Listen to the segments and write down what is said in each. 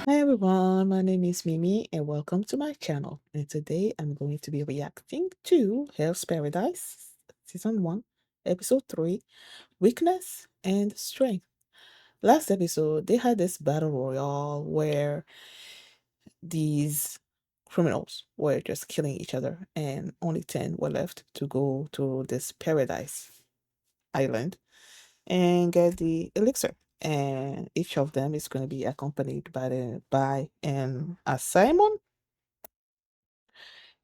Hi everyone, my name is Mimi and welcome to my channel. And today I'm going to be reacting to Hell's Paradise Season 1, Episode 3, Weakness and Strength. Last episode, they had this battle royale where these criminals were just killing each other and only 10 were left to go to this paradise island and get the elixir. And each of them is going to be accompanied by an Asaemon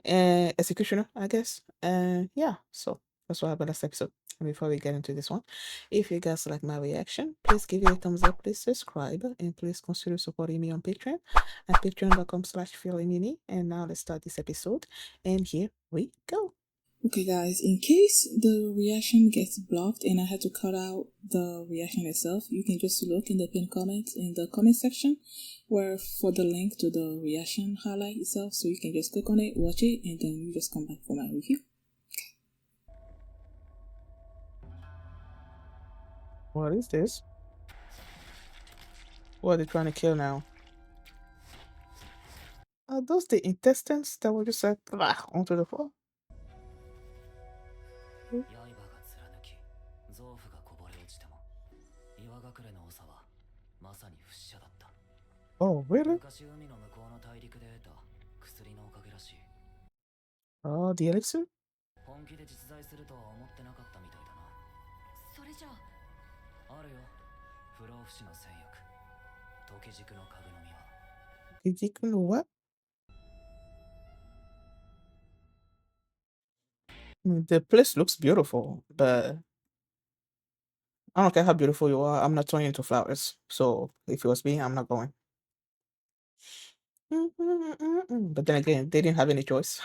and executioner, I guess. And yeah, so that's what happened last episode. And before we get into this one, if you guys like my reaction, please give it a thumbs up, please subscribe, and please consider supporting me on Patreon at patreon.com/feelingmini. And now let's start this episode. And here we go. Okay guys, in case the reaction gets blocked and I had to cut out the reaction itself, you can just look in the pinned comment in the comment section where for the link to the reaction highlight itself, so you can just click on it, watch it, and then you just come back for my review. What is this? What are they trying to kill now? Are those the intestines that were just like onto the floor? Oh, really? Oh, the elixir? Kijiko no what? The place looks beautiful, but I don't care how beautiful you are. I'm not turning into flowers. So if it was me, I'm not going. But then again, they didn't have any choice.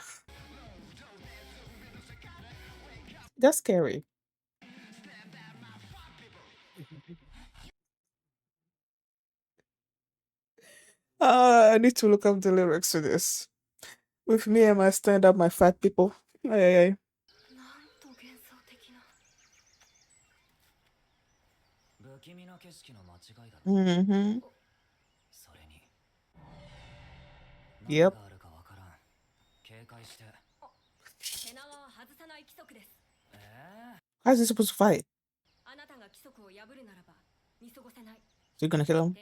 That's scary. I need to look up the lyrics to this. With me and my stand up, my fat people. Ay, ay, Mm-hmm. Yep. How's he supposed to fight? So you're gonna kill him?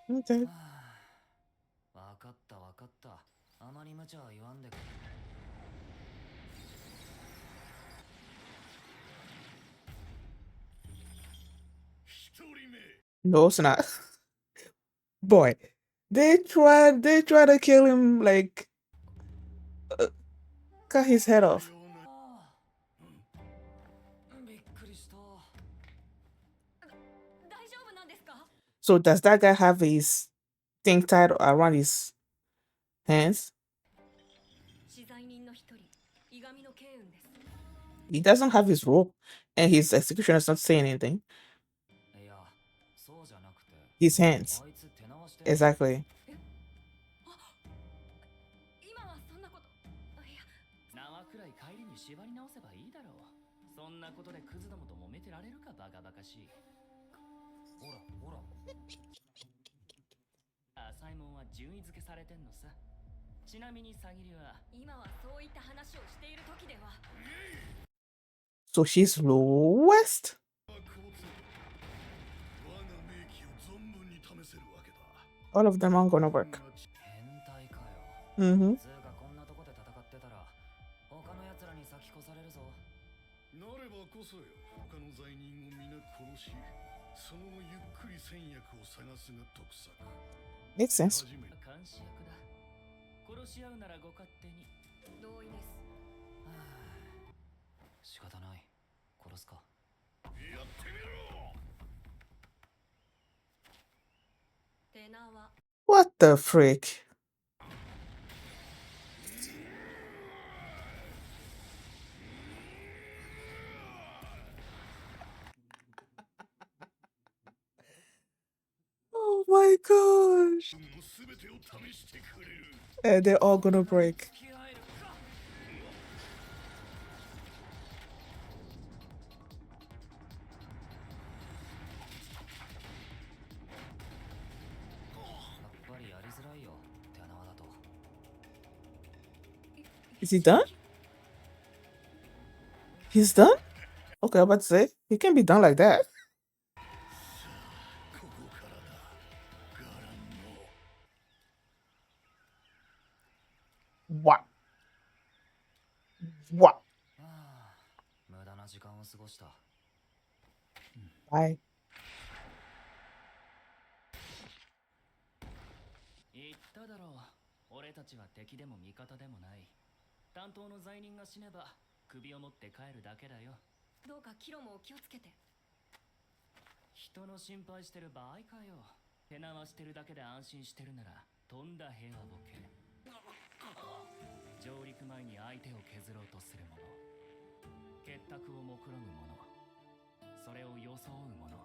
Okay. No, it's not. Boy, they tried to kill him, like, cut his head off. So does that guy have his thing tied around his hands? He doesn't have his rope, and his executioner is not saying anything. His hands. Exactly. So she's lowest? All of them aren't gonna work. Mm-hmm. Makes sense. What the frick? my gosh! And they're all gonna break. Is he done? He's done? Okay, I'm about to say, he can't be done like that. What? What? Bye. 言っただろう。俺たちは敵でも味方でもない。担当の罪人が死ねば首を持って帰るだけだよ。どうかキロもお気をつけて。人の心配してる場合かよ。手縄してるだけで安心してるならとんだ平和ボケ。上陸前に相手を削ろうとする者、結託を目論む者、それを装う者、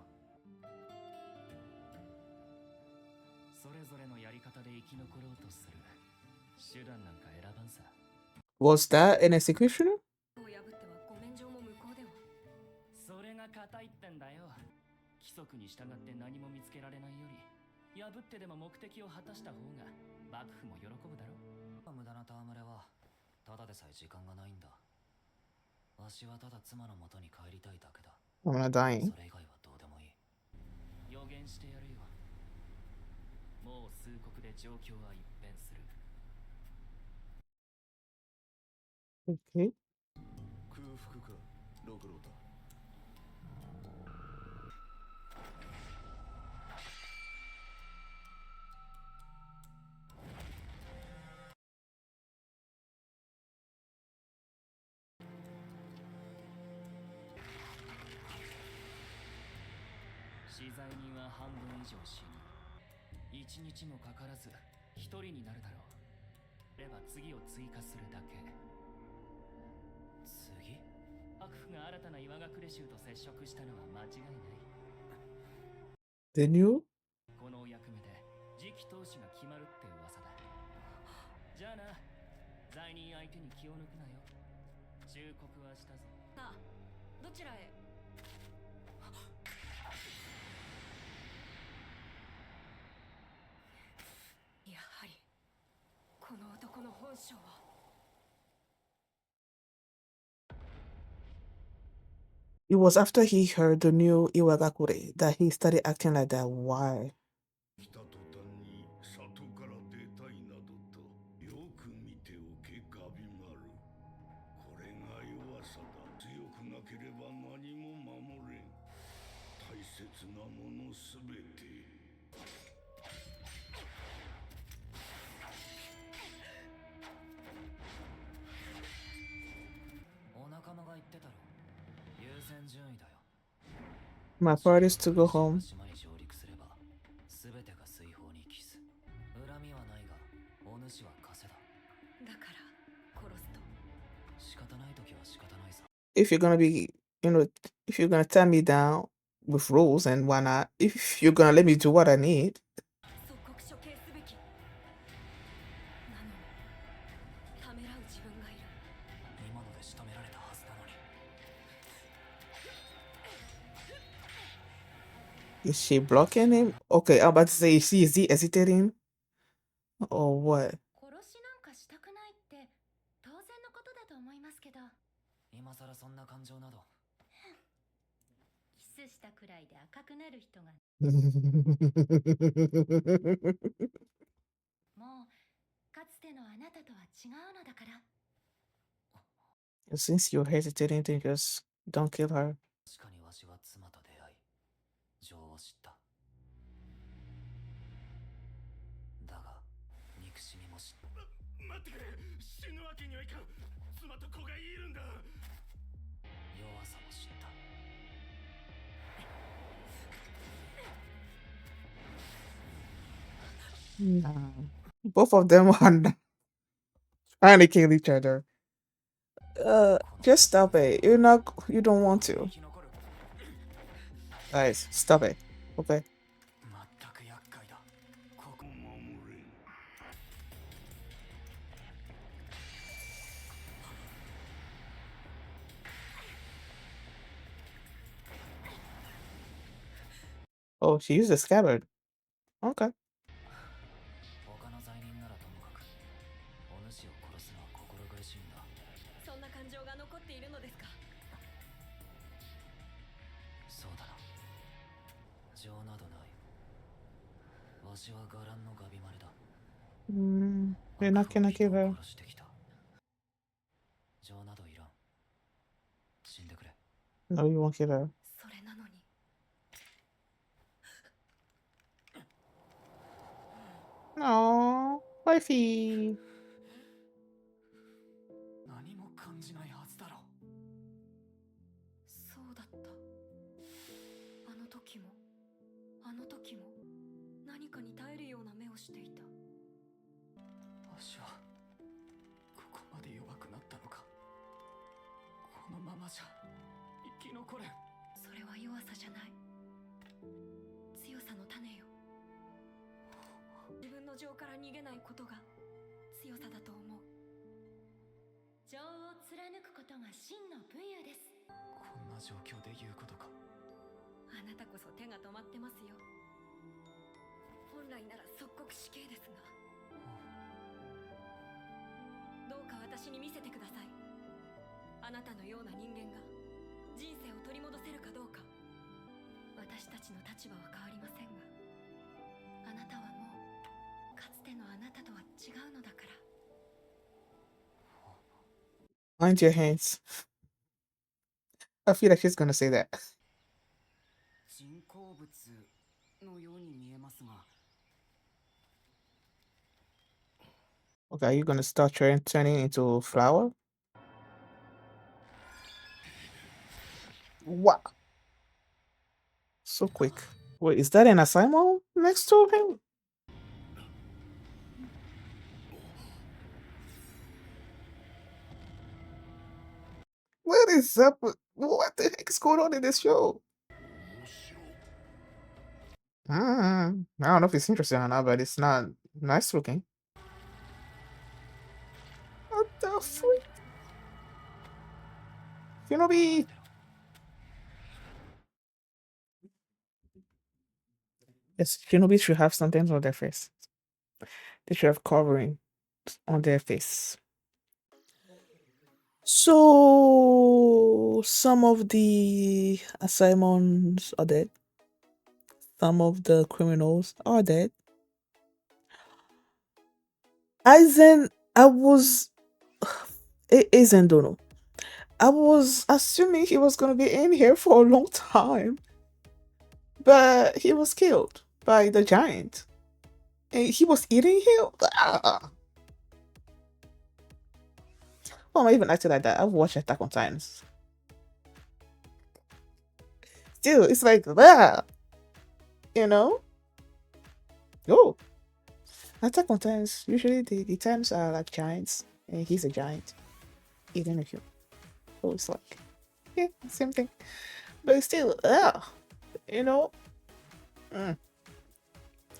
それぞれのやり方で生き残ろうとする。手段なんか選ばんさ。 Was that an executioner? を破ってはご免状も無効では。それが硬いってんだよ。規則に従って何も見つけられないより、破ってでも目的を果たした方が幕府も喜ぶだろう。無駄な戯れはただでさえ時間がないんだ。わしはただ妻の元に帰りたいだけだ。 I'm not dying. それ以外はどうでもいい。予言してやるよ。もう数刻で状況は一変する。 Okay. 空腹か、六郎太。死罪人は半分以上死ぬ。一日もかからず一人になるだろう。れば次を追加するだけ。次？幕府が新たな岩隠れ衆と接触したのは間違いない。 The new? このお役目で次期当主が決まるって噂だ。じゃあな、罪人相手に気を抜くなよ。忠告はしたぞ。さあ、どちらへ。やはりこの男の本性は。It was after he heard the new Iwagakure that he started acting like that. Why? 来た途端に里から出たいなどとよく見ておけガビマル。これが弱さだ。強くなければ何も守れん。大切なものすべて。お仲間が言ってたろ。優先順位だよ。 My part is to go home. 島に上陸すれば全てが水泡に帰す。恨みはないがお主は枷だ。だから殺すと。仕方ない時は仕方ないさ。 If you're gonna be, if you're gonna tie me down with rules, and why not? If you're gonna let me do what I need. 即刻処刑すべき。なのにためらう自分がいる。今ので仕留められたはずなのに。 Is she blocking him? Okay, I'm about to say, is he hesitating? Or what? 殺しなんかしたくないって当然のことだと思いますけど。今さらそんな感情など。キスしたくらいで赤くなる人が。もうかつてのあなたとは違うのだから。 Since you're hesitating, then just don't kill her. 確かにわしは妻と出会い情を知った。だが憎しみも知った。待ってくれ、死ぬわけにはいかん。妻と子がいるんだ。弱さも知った。 Nah. Both of them are not trying to kill each other. Just stop it. You don't want to. Guys, stop it. Okay. まったく厄介だ。Oh, she used a scabbard. Okay. 他の罪人ならともかくお主を殺すのは心苦しいんだ。そんな感情が残っているのですか。そうだな。情などない。わしは伽藍のガビマルだ。You're not gonna kill her. 殺してきた。情などいらん。死んでくれ。 No, you won't kill her. それなのに。Aww, wifey. 何も感じないはずだろ。そうだった。あの時も何かに耐えるような目をしていた。わしはここまで弱くなったのか。このままじゃ生き残れん。それは弱さじゃない。強さの種よ。自分の情から逃げないことが強さだと思う。情を貫くことが真の武勇です。こんな状況で言うことか。あなたこそ手が止まってますよ。本来なら即刻死刑ですが、どうか私に見せてください。あなたのような人間が人生を取り戻せるかどうか。私たちの立場は変わりませんが、あなたはもうかつてのあなたとは違うのだから。Mind your hands. I feel like she's gonna say that. 人工物のように見えますが。 Okay, are you gonna start turning into flour? Wow. So quick. Wait, is that an Asaemon next to him? What is up? What the heck is going on in this show? I don't know if it's interesting or not, but it's not nice looking. What the freak? Shinobi! Yes, Shinobi should have something on their face. They should have covering on their face. So some of the Asaemons are dead. Some of the criminals are dead. Aizen, I was Aizen Dono. I was assuming he was gonna be in here for a long time. But he was killed by the giant. And he was eating him. Ah. Why am I even acting like that? I've watched Attack on Titans. Still, it's like that. You know? Oh. Attack on Titans, usually the Titans are like giants. And he's a giant. Eating a human. So it's like, yeah, same thing. But still, you know?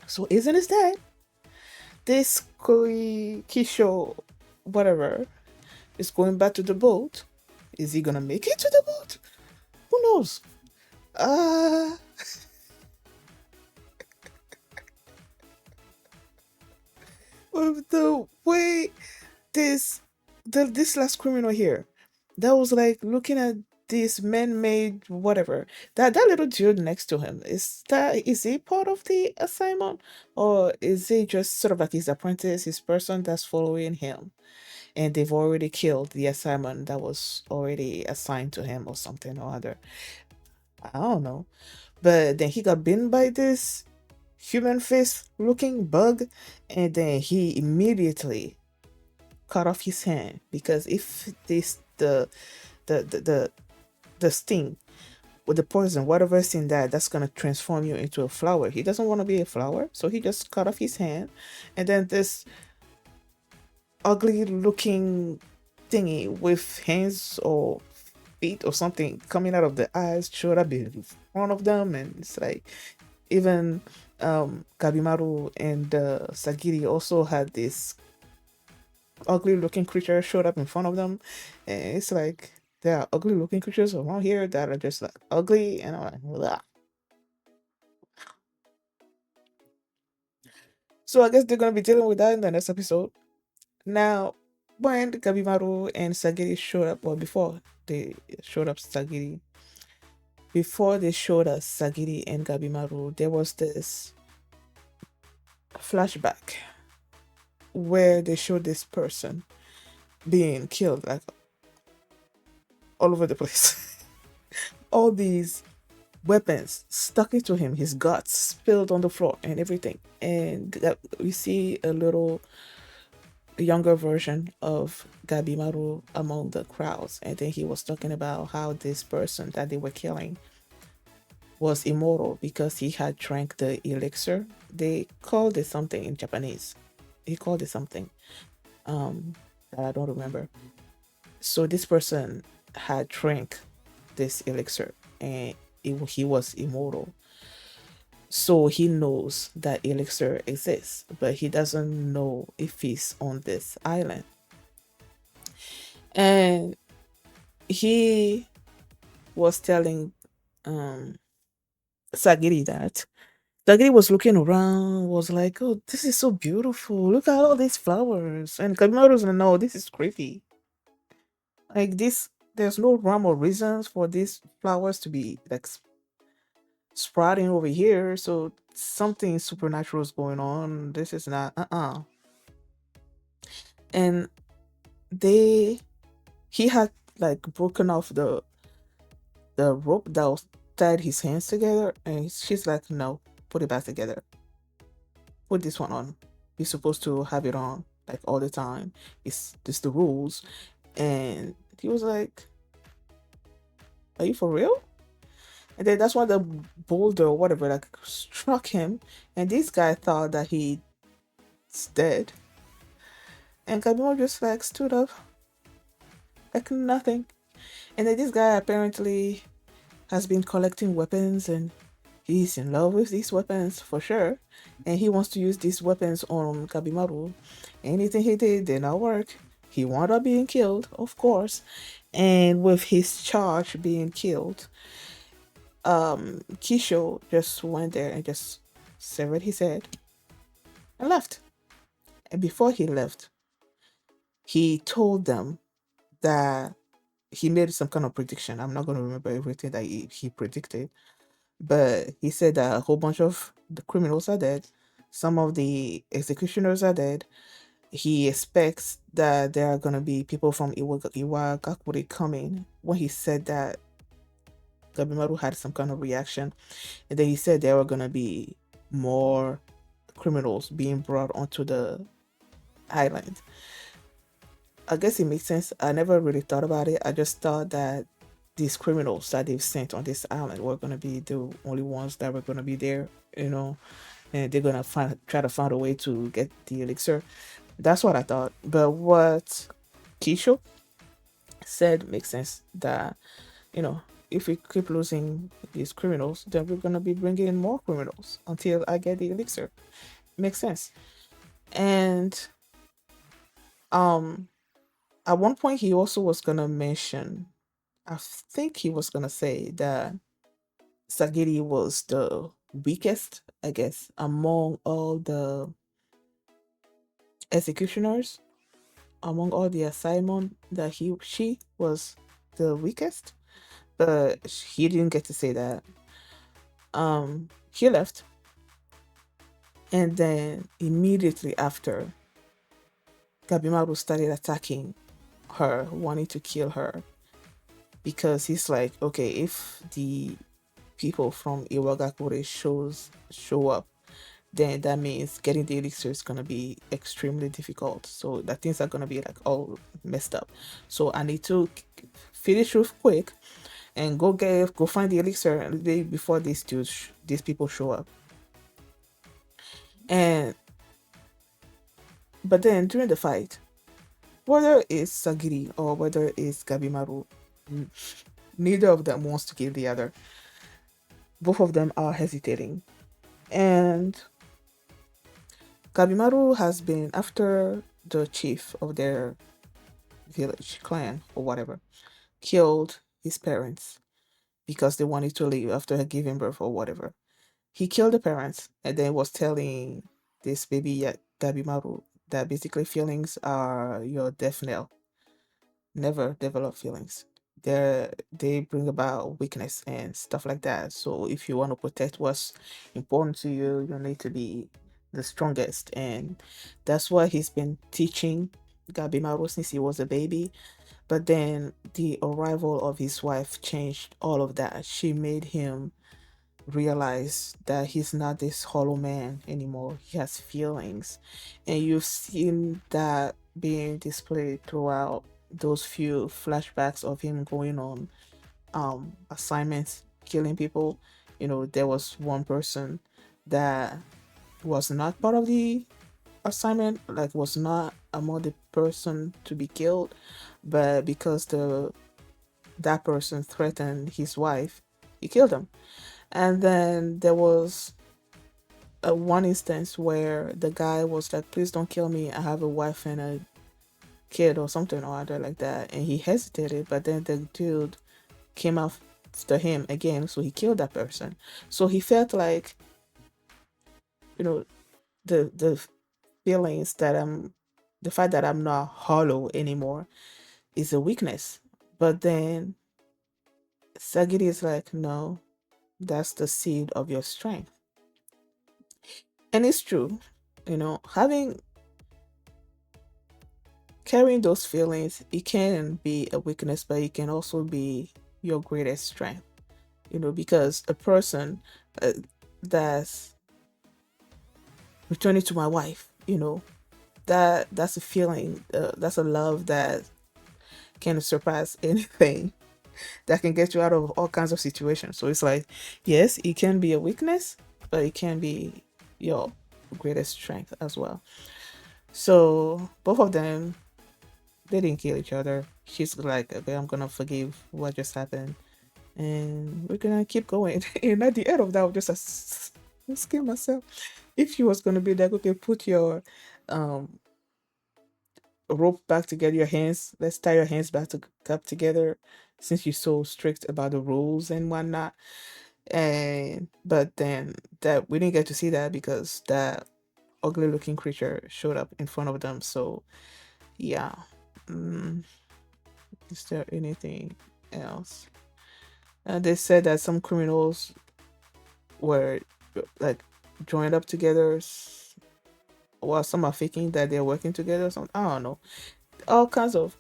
So isn't his dad? This Kisho, whatever, is going back to the boat. Is he gonna make it to the boat? Who knows? With the way this last criminal here, that was like looking at this man-made whatever. That little dude next to him, is he part of the assignment? Or is he just sort of like his apprentice, his person that's following him? And they've already killed the assignment that was already assigned to him or something or other. I don't know. But then he got bitten by this human face looking bug, and then he immediately cut off his hand, because if this the sting with the poison, whatever's in that's gonna transform you into a flower. He doesn't want to be a flower, so he just cut off his hand, and then this ugly looking thingy with hands or feet or something coming out of the eyes showed up in front of them, and it's like even Gabimaru and Sagiri also had this ugly looking creature showed up in front of them, and it's like there are ugly looking creatures around here that are just like ugly, and I'm like, ugh. So I guess they're gonna be dealing with that in the next episode. Now, when Gabimaru and Sagiri showed up, well, they showed up Sagiri, before they showed us Sagiri and Gabimaru, there was this flashback where they showed this person being killed like all over the place. All these weapons stuck into him, his guts spilled on the floor and everything. And we see a little younger version of Gabimaru among the crowds. And then he was talking about how this person that they were killing was immortal because he had drank the elixir. They called it something in Japanese. He called it something that I don't remember. So this person had drank this elixir and he was immortal. So he knows that elixir exists, but he doesn't know if he's on this island. And he was telling um Sagiri that Sagiri was looking around, was like, "Oh, this is so beautiful. Look at all these flowers." And Kabimaru was like, "No, this is creepy. Like this, there's no rhyme or reasons for these flowers to be like sprouting over here. So something supernatural is going on. This is not And they he had like broken off the rope that was tied his hands together, and she's like, "No, put it back together. Put this one on. You're supposed to have it on like all the time. It's just the rules." And he was like, "Are you for real?" And then that's when the boulder or whatever like struck him, and this guy thought that he's dead. And Kabimo just like stood up like nothing. And then this guy apparently has been collecting weapons and he's in love with these weapons for sure. And he wants to use these weapons on Kabimaru. Anything he did not work. He wound up being killed, of course. And with his charge being killed, Kisho just went there and just severed his head and left. And before he left, he told them that he made some kind of prediction. I'm not going to remember everything that he predicted, but he said that a whole bunch of the criminals are dead. Some of the executioners are dead. He expects that there are going to be people from Iwagakure coming. When he said that, Gabimaru had some kind of reaction. And then he said there were going to be more criminals being brought onto the island. I guess it makes sense. I never really thought about it. I just thought that these criminals that they've sent on this island were going to be the only ones that were going to be there, and they're going to try to find a way to get the elixir. That's what I thought. But what Kisho said makes sense that, you know, if we keep losing these criminals, then we're going to be bringing in more criminals until I get the elixir. Makes sense. And um at one point he also was going to mention, I think he was going to say that Sagiri was the weakest, I guess, among all the executioners, among all the Asaemon, that she was the weakest. But he didn't get to say that. He left, and then immediately after, Gabimaru started attacking her, wanting to kill her, because he's like, okay, if the people from Iwagakure show up, then that means getting the elixir is gonna be extremely difficult. So that things are gonna be like all messed up. So I need to finish real quick and go find the elixir before these people show up. And but then during the fight, whether it's Sagiri or whether it's Gabimaru, neither of them wants to kill the other. Both of them are hesitating. And Gabimaru has been after the chief of their village, clan, or whatever, killed his parents because they wanted to leave after giving birth or whatever. He killed the parents and then was telling this baby Gabimaru, that basically feelings are your death knell. Never develop feelings. They bring about weakness and stuff like that. So if you want to protect what's important to you, you need to be the strongest. And that's why he's been teaching Gabimaru since he was a baby. But then the arrival of his wife changed all of that. She made him realize that he's not this hollow man anymore. He has feelings. And you've seen that being displayed throughout those few flashbacks of him going on assignments, killing people. There was one person that was not part of the assignment, like was not among the person to be killed, but because the that person threatened his wife, he killed him. And then there was one instance where the guy was like, "Please don't kill me. I have a wife and a kid," or something or other like that. And he hesitated, but then the dude came after him again, so he killed that person. So he felt like, you know, the feelings that the fact that I'm not hollow anymore is a weakness. But then Sagiri is like, no, that's the seed of your strength. And it's true, having carrying those feelings, it can be a weakness, but it can also be your greatest strength. Because a person uh, that's returning to my wife, that's a feeling, that's a love that can surpass anything, that can get you out of all kinds of situations. So it's like, yes, it can be a weakness, but it can be your greatest strength as well. So both of them, they didn't kill each other. She's like, okay, I'm gonna forgive what just happened, and we're gonna keep going. And at the end of that, I was just asking myself if she was gonna be like, okay, put your um rope back together, your hands, let's tie your hands back to up together, since you're so strict about the rules and whatnot. And but then that we didn't get to see that because that ugly looking creature showed up in front of them. So yeah. mm, is there anything else? They said that some criminals were like joined up together, while some are faking that they're working together. So I don't know. All kinds of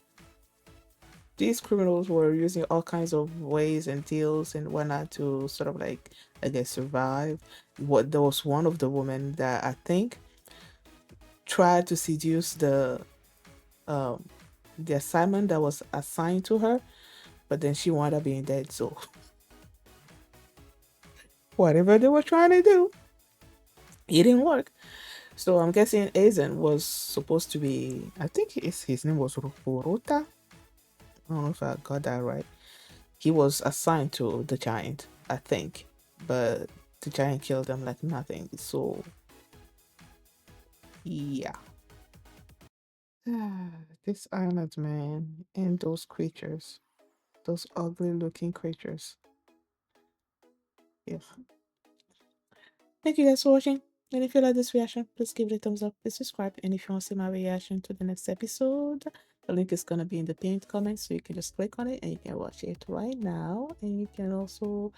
these criminals were using all kinds of ways and deals and whatnot to sort of like, I guess, survive. What There was one of the women that I think tried to seduce um the assignment that was assigned to her, but then she wound up being dead. So whatever they were trying to do, it didn't work. So I'm guessing Aizen was supposed to be, I think his name was Rota. I don't know if I got that right. He was assigned to the giant, I think, but the giant killed him like nothing. So yeah. This island, man, and those creatures, those ugly looking creatures. Yeah. Thank you guys for watching. And if you like this reaction, please give it a thumbs up, please subscribe. And if you want to see my reaction to the next episode, the link is gonna be in the pinned comment, so you can just click on it and you can watch it right now. And you can also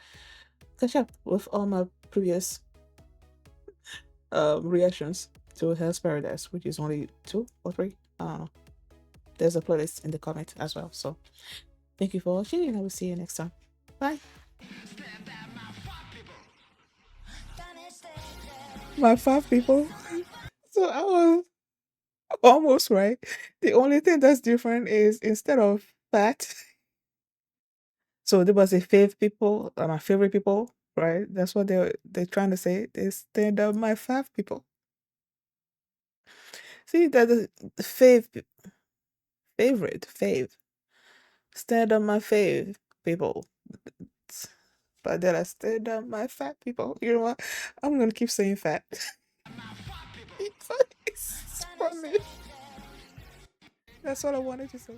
catch up with all my previous reactions to Hell's Paradise, which is only 2 or 3. I don't know. There's a playlist in the comment as well. So thank you for watching, and I will see you next time. Bye. My Fav People. So I was almost right. The only thing that's different is instead of fat, so there was a fave people, my favorite people, right? That's what they're trying to say. They stand up my Fav People. See that the favorite fave. Stand up my fave people. But then I stand up my fat people. You know what? I'm gonna keep saying fat. It's funny. It's funny. That's what I wanted to say.